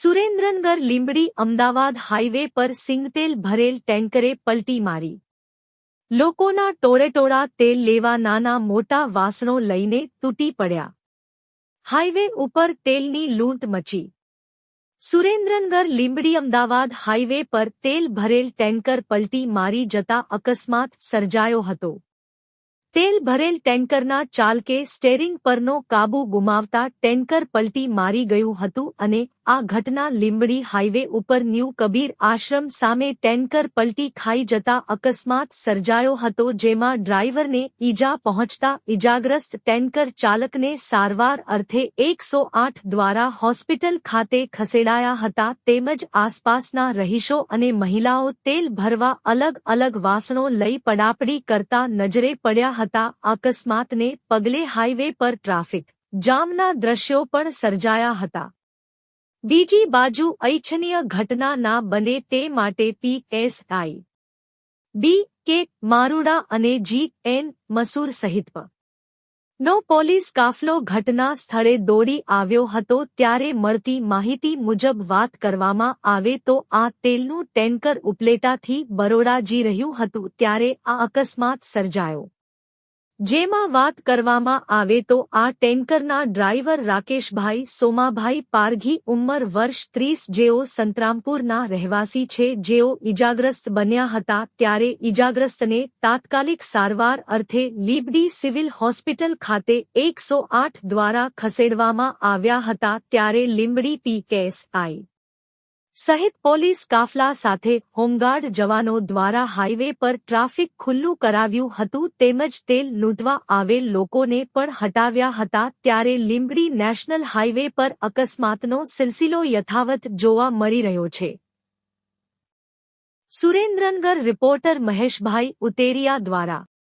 Surendranagar Limbdi Ahmedabad highway પર સિંગતેલ ભરેલ ટેન્કરે પલટી મારી. લોકોના ટોળેટોળા તેલ લેવા નાના મોટા વાસણો લઈને તૂટી પડ્યા. હાઈવે ઉપર તેલની લૂંટ મચી. સુરેન્દ્રનગર લીંબડી અમદાવાદ હાઈવે પર તેલ ભરેલ ટેન્કર પલટી મારી જતા અકસ્માત સર્જાયો હતો. તેલ ભરેલ ટેન્કરના ચાલકે સ્ટેરિંગ પરનો કાબુ ગુમાવતા ટેન્કર પલટી મારી ગયું હતું અને આ ઘટના લીંબડી હાઈવે ઉપર ન્યૂ કબીર આશ્રમ સામે ટેન્કર પલટી ખાઈ જતા અકસ્માત સર્જાયો હતો, જેમાં ડ્રાઈવરને ઈજા પહોંચતા ઈજાગ્રસ્ત ટેન્કર ચાલકને સારવાર અર્થે 108 દ્વારા હોસ્પિટલ ખાતે ખસેડાયા હતા. તેમજ આસપાસના રહીશો અને મહિલાઓ તેલ ભરવા અલગ અલગ વાસણો લઈ પડાપડી કરતા નજરે પડ્યા હતા. અકસ્માતને પગલે હાઈવે પર ટ્રાફિક જામના દ્રશ્યો પણ સર્જાયા હતા. બીજી બાજુ અનિચ્છનીય ઘટના ના બને તે માટે PSI B.K. મારુડા અને G.N. મસૂર સહિત નો પોલીસ કાફલો ઘટના સ્થળે દોડી આવ્યો હતો. ત્યારે મળતી માહિતી મુજબ વાત કરવામાં આવે તો આ તેલનું ટેન્કર ઉપલેટાથી બરોડા જઈ રહ્યું હતું ત્યારે આ અકસ્માત સર્જાયો. જેમાં વાત કરવામાં આવે તો આ ટેન્કરના ડ્રાઈવર રાકેશભાઈ સોમાભાઈ પારઘી ઉંમર વર્ષ 30 જેઓ સંતરામપુરના રહેવાસી છે, જેઓ ઈજાગ્રસ્ત બન્યા હતા. ત્યારે ઈજાગ્રસ્તને તાત્કાલિક સારવાર અર્થે લીંબડી સિવિલ હોસ્પિટલ ખાતે 108 દ્વારા ખસેડવામાં આવ્યા હતા. ત્યારે લીંબડી PSI સહિત પોલીસ કાફલા સાથે હોમગાર્ડ જવાનો દ્વારા હાઈવે પર ટ્રાફિક ખુલ્લું કરાવ્યું હતું તેમજ તેલ લૂંટવા આવેલ લોકોને પણ હટાવ્યા હતા. ત્યારે લીંબડી નેશનલ હાઈવે પર અકસ્માતનો સિલસિલો યથાવત જોવા મળી રહ્યો છે. સુરેન્દ્રનગર રિપોર્ટર મહેશભાઈ ઉતેરિયા દ્વારા